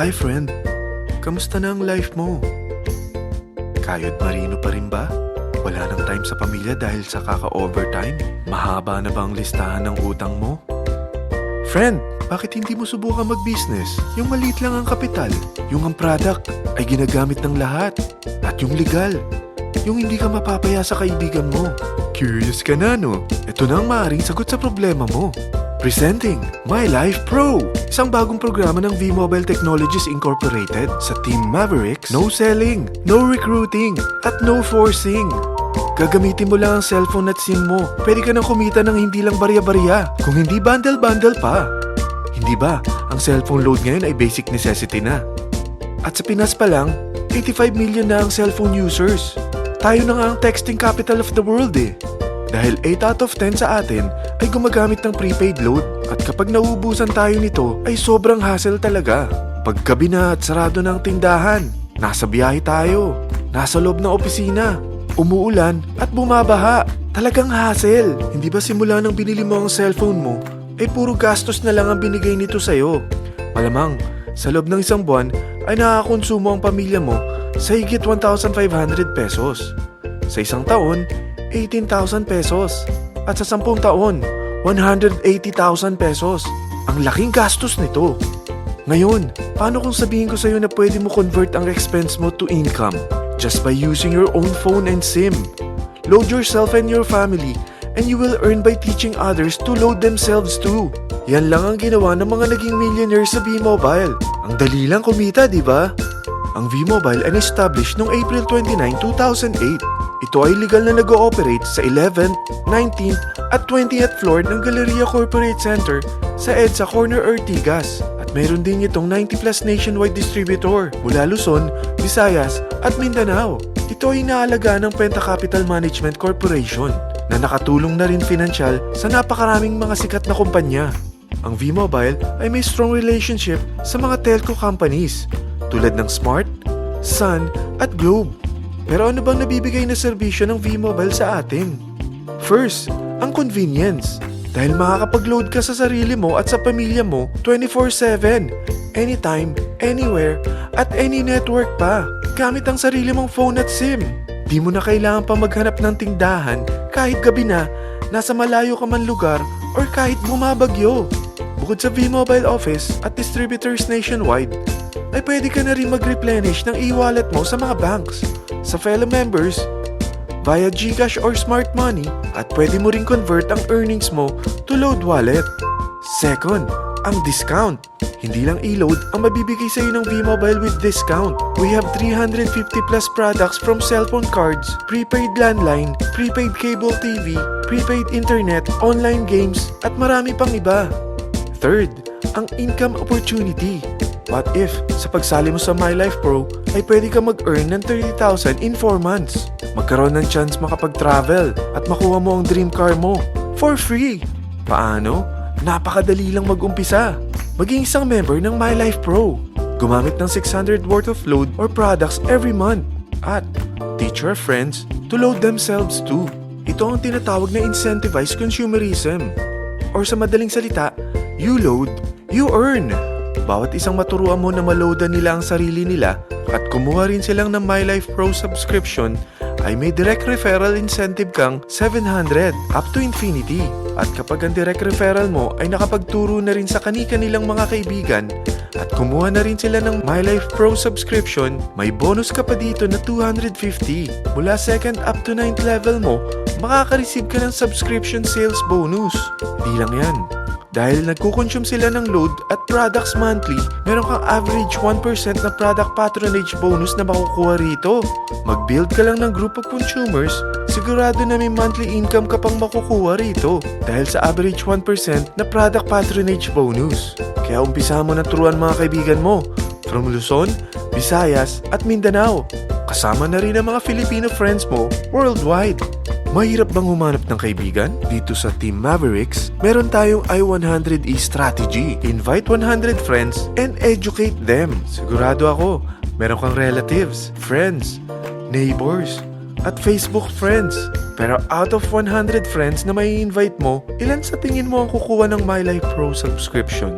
Hi friend, kamusta na ang life mo? Kayod marino pa rin ba? Wala nang time sa pamilya dahil sa kaka-overtime? Mahaba na ba ang listahan ng utang mo? Friend, bakit hindi mo subukan mag-business? Yung maliit lang ang kapital, yung ang product ay ginagamit ng lahat, at yung legal, yung hindi ka mapapaya sa kaibigan mo. Curious ka na, no? Ito na ang maaaring sagot sa problema mo. Presenting My Life Pro, isang bagong programa ng V-Mobile Technologies Incorporated sa Team Mavericks. No selling, no recruiting, at no forcing. Gagamitin mo lang ang cellphone at SIM mo. Pwede ka nang kumita ng hindi lang barya-barya, kung hindi bundle-bundle pa. Hindi ba, ang cellphone load ngayon ay basic necessity na? At sa Pinas pa lang, 85 million na ang cellphone users. Tayo na nga ang texting capital of the world eh. Dahil 8 out of 10 sa atin ay gumagamit ng prepaid load, at kapag nauubusan tayo nito ay sobrang hassle talaga. Paggabi na at sarado ng tindahan, nasa biyahe tayo, nasa loob ng opisina, umuulan at bumabaha. Talagang hassle. Hindi ba simula nang binili mo ang cellphone mo ay puro gastos na lang ang binigay nito sa'yo? Malamang sa loob ng isang buwan ay nakakakonsumo ang pamilya mo sa higit 1,500 pesos. Sa isang taon, 18,000 pesos. At sa 10 taon, 180,000 pesos. Ang laking gastos nito. Ngayon, paano kung sabihin ko sa'yo na pwede mo convert ang expense mo to income just by using your own phone and SIM? Load yourself and your family, and you will earn by teaching others to load themselves too. Yan lang ang ginawa ng mga naging millionaires sa V-Mobile. Ang dali lang kumita, di ba? Ang V-Mobile ay established noong April 29, 2008. Ito ay legal na nag-ooperate sa 11th, 19th at 20th floor ng Galleria Corporate Center sa EDSA Corner Ortigas. At mayroon din itong 90 plus nationwide distributor mula Luzon, Visayas at Mindanao. Ito ay inaalagaan ng Penta Capital Management Corporation na nakatulong na rin pinansyal sa napakaraming mga sikat na kumpanya. Ang V-Mobile ay may strong relationship sa mga telco companies tulad ng Smart, Sun at Globe. Pero ano bang nabibigay na serbisyo ng V-Mobile sa atin? First, ang convenience. Dahil makakapag-load ka sa sarili mo at sa pamilya mo 24/7, anytime, anywhere, at any network pa. Gamit ang sarili mong phone at SIM. Di mo na kailangan pa maghanap ng tindahan kahit gabi na, nasa malayo ka man lugar, or kahit bumabagyo. Bukod sa V-Mobile office at distributors nationwide, ay pwede ka na rin mag-replenish ng e-wallet mo sa mga banks, sa fellow members, via GCash or Smart Money, at pwede mo rin convert ang earnings mo to load wallet. Second, ang discount. Hindi lang e-load ang mabibigay sa iyo ng V-Mobile with discount. We have 350 plus products from cellphone cards, prepaid landline, prepaid cable TV, prepaid internet, online games, at marami pang iba. Third, ang income opportunity. What if, sa pagsali mo sa My Life Pro, ay pwede ka mag-earn ng 30,000 in 4 months? Magkaroon ng chance makapag-travel at makuha mo ang dream car mo for free. Paano? Napakadali lang mag-umpisa. Maging isang member ng My Life Pro. Gumamit ng 600 worth of load or products every month. At teach your friends to load themselves too. Ito ang tinatawag na incentivized consumerism. Or sa madaling salita, you load, you earn. Bawat isang maturuan mo na maloadan nila ang sarili nila at kumuha rin silang ng My Life Pro subscription, ay may direct referral incentive kang 700 up to infinity. At kapag ang direct referral mo ay nakapagturo na rin sa kani-kanilang mga kaibigan at kumuha na rin sila ng My Life Pro subscription, may bonus ka pa dito na 250. Mula 2nd up to 9th level mo, makaka-receive ka ng subscription sales bonus. Di lang yan. Dahil nagkukonsume sila ng load at products monthly, meron kang average 1% na product patronage bonus na makukuha rito. Mag-build ka lang ng group of consumers, sigurado na may monthly income ka pang makukuha rito dahil sa average 1% na product patronage bonus. Kaya umpisa mo na turuan mga kaibigan mo from Luzon, Visayas at Mindanao. Kasama na rin ang mga Filipino friends mo worldwide. Mahirap bang humanap ng kaibigan? Dito sa Team Mavericks, meron tayong I100E strategy. Invite 100 friends and educate them. Sigurado ako, meron kang relatives, friends, neighbors, at Facebook friends. Pero out of 100 friends na may invite mo, ilan sa tingin mo ang kukuha ng My Life Pro subscription?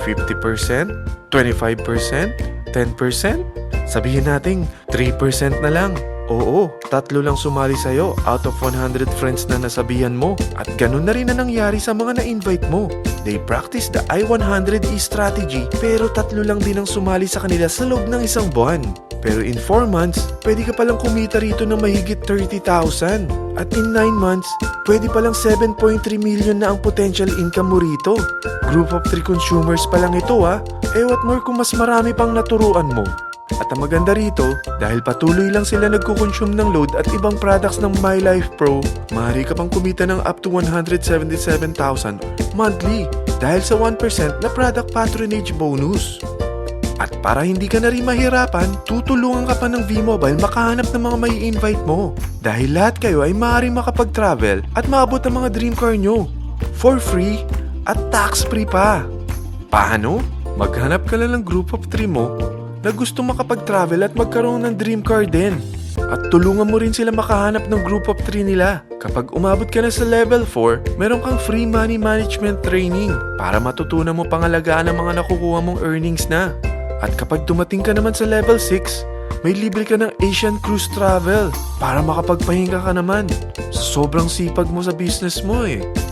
50%? 25%? 10%? Sabihin nating 3% na lang. Oo, 3 lang sumali sa'yo out of 100 friends na nasabihan mo. At ganun na rin na nangyari sa mga na-invite mo. They practice the I-100E strategy pero 3 lang din ang sumali sa kanila sa loob ng isang buwan. Pero in 4 months, pwede ka palang kumita rito ng mahigit 30,000. At in 9 months, pwede palang 7.3 million na ang potential income mo rito. Group of 3 consumers pa lang ito Eh what more kung mas marami pang naturuan mo. At ang maganda rito, dahil patuloy lang sila nagkukonsume ng load at ibang products ng My Life Pro, maaari ka pang kumita ng up to 177,000 monthly dahil sa 1% na product patronage bonus. At para hindi ka na rin mahirapan, tutulungan ka pa ng V-Mobile makahanap ng mga may invite mo. Dahil lahat kayo ay maaaring makapag-travel at maabot ang mga dream car nyo for free at tax-free pa. Paano? Maghanap ka lang ng group of 3 mo na gusto makapag-travel at magkaroon ng dream car din. At tulungan mo rin sila makahanap ng group of 3 nila. Kapag umabot ka na sa level 4, meron kang free money management training para matutunan mo pangalagaan ang mga nakukuha mong earnings na. At kapag dumating ka naman sa level 6, may libre ka ng Asian Cruise Travel para makapagpahinga ka naman sa sobrang sipag mo sa business mo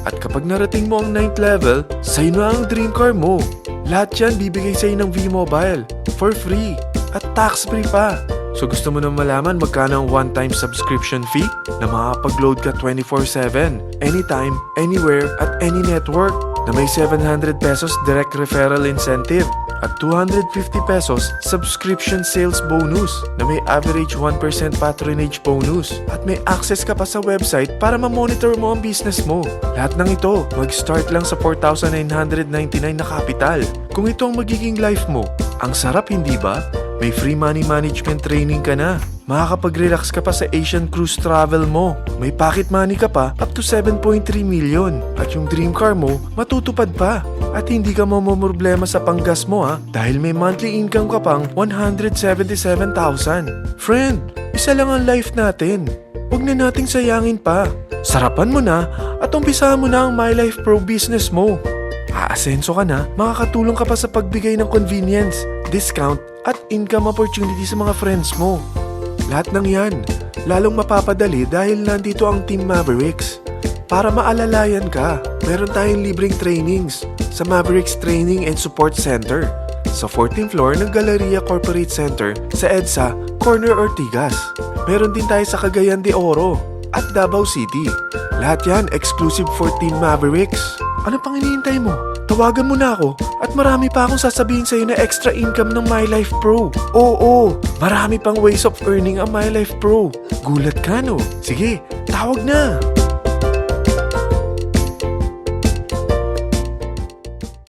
At kapag narating mo ang 9th level, sa'yo na ang dream car mo. Lahat yan bibigay sa'yo ng V-Mobile for free at tax-free pa. So gusto mo na malaman magkano ang one-time subscription fee na makakapag-load ka 24/7, anytime, anywhere, at any network na may 700 pesos direct referral incentive at 250 pesos subscription sales bonus na may average 1% patronage bonus at may access ka pa sa website para ma-monitor mo ang business mo. Lahat ng ito mag-start lang sa 4,999 na capital. Kung ito ang magiging life mo, ang sarap hindi ba? May free money management training ka na. Makakapag-relax ka pa sa Asian Cruise Travel mo. May pocket money ka pa up to 7.3 million. At yung dream car mo, matutupad pa. At hindi ka mamomroblema sa panggas mo dahil may monthly income ka pang 177,000. Friend, isa lang ang life natin. Huwag na nating sayangin pa. Sarapan mo na at umpisahan mo na ang My Life Pro business mo. Aasenso ka na, makakatulong ka pa sa pagbigay ng convenience, discount, at income opportunity sa mga friends mo. Lahat ng yan, lalong mapapadali dahil nandito ang Team Mavericks. Para maalalayan ka, meron tayong libreng trainings sa Mavericks Training and Support Center sa 14th floor ng Galleria Corporate Center sa EDSA, Corner Ortigas. Meron din tayo sa Cagayan de Oro at Davao City. Lahat yan exclusive for Team Mavericks. Ano pang hinihintay mo? Tawagan mo na ako at marami pa akong sasabihin sa'yo na extra income ng My Life Pro. Oo, marami pang ways of earning ang My Life Pro. Gulat ka no? Sige, tawag na!